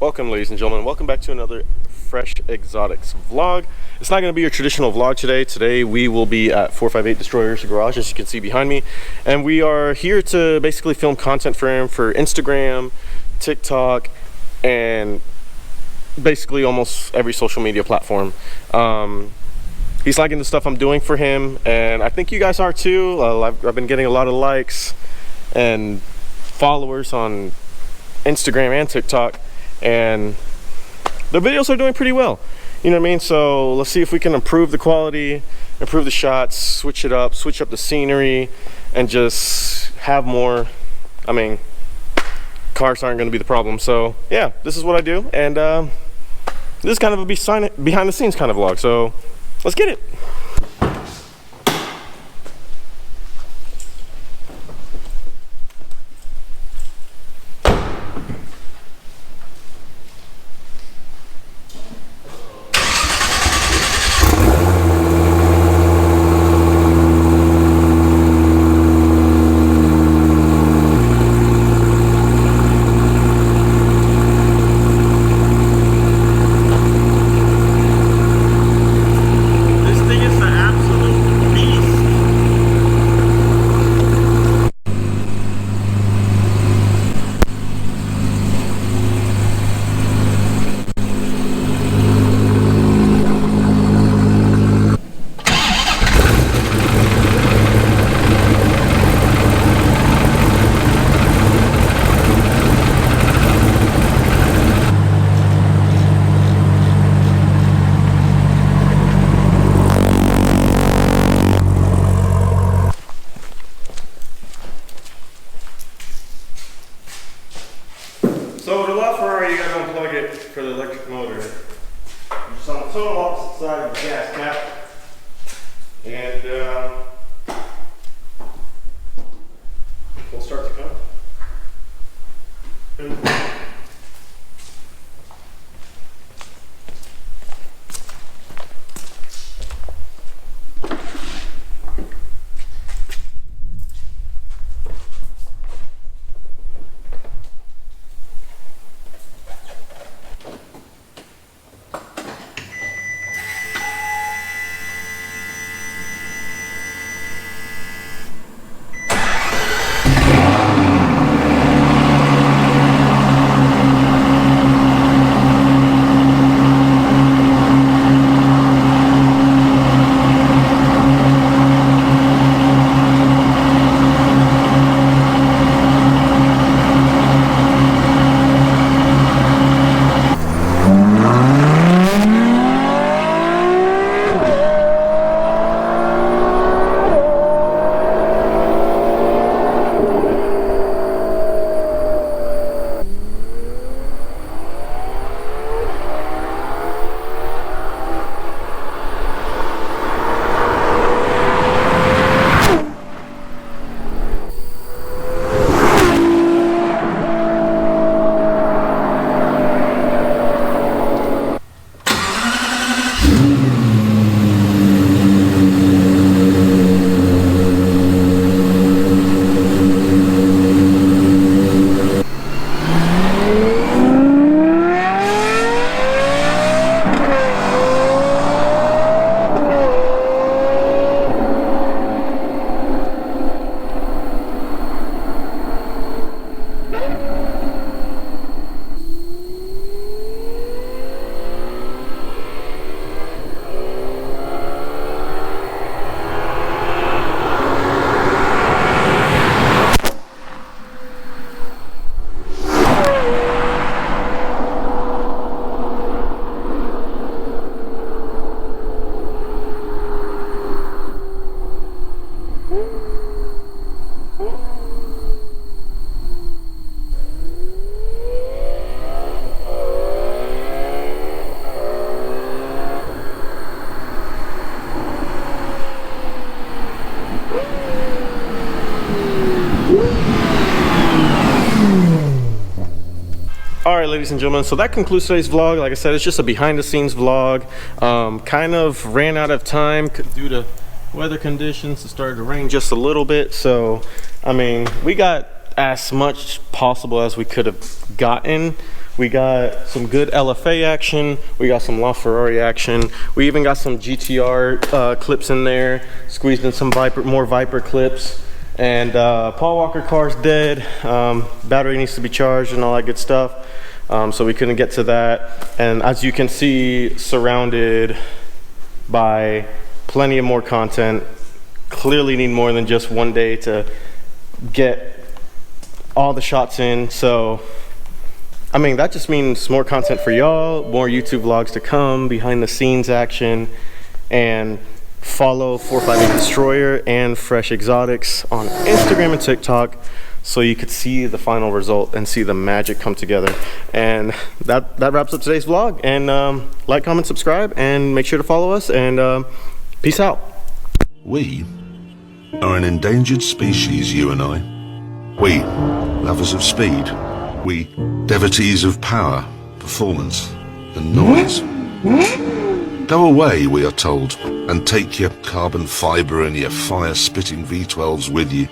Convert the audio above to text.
Welcome, ladies and gentlemen. Welcome back to another Fresh Exotics vlog. It's not going to be your traditional vlog today. Today we will be at 458 Destroyer's garage, as you can see behind me, and we are here to basically film content for him for Instagram, TikTok, and basically almost every social media platform. He's liking the stuff I'm doing for him, and I think you guys are too. I've been getting a lot of likes and followers on Instagram and TikTok, and the videos are doing pretty well, you know what I mean? So let's see if we can improve the quality, improve the shots, switch it up, switch up the scenery, and just have more. I mean, cars aren't going to be the problem. So yeah, this is what I do, and this is kind of a behind the scenes kind of vlog, so let's get it. So with the LaFerrari, you gotta unplug it for the electric motor. Just on the total opposite side of the gas cap. And we'll start to come. Alright, ladies and gentlemen, so that concludes today's vlog. Like I said, it's just a behind the scenes vlog. Kind of ran out of time due to weather conditions. It started to rain just a little bit, so I mean, we got as much possible as we could have gotten We got some good LFA action. We got some LaFerrari action. We even got some GTR clips in there. Squeezed in some more Viper clips. And Paul Walker car's dead. Battery needs to be charged and all that good stuff. So we couldn't get to that. And as you can see, surrounded by plenty of more content. Clearly need more than just one day to get all the shots in. So I mean, that just means more content for y'all, more YouTube vlogs to come, behind the scenes action, and follow 458 Destroyer and Fresh Exotics on Instagram and TikTok so you could see the final result and see the magic come together. And that wraps up today's vlog. And like, comment, subscribe, and make sure to follow us, and peace out. We are an endangered species, you and I. We, lovers of speed. We, devotees of power, performance, and noise. Go away, we are told, and take your carbon fibre and your fire-spitting V12s with you.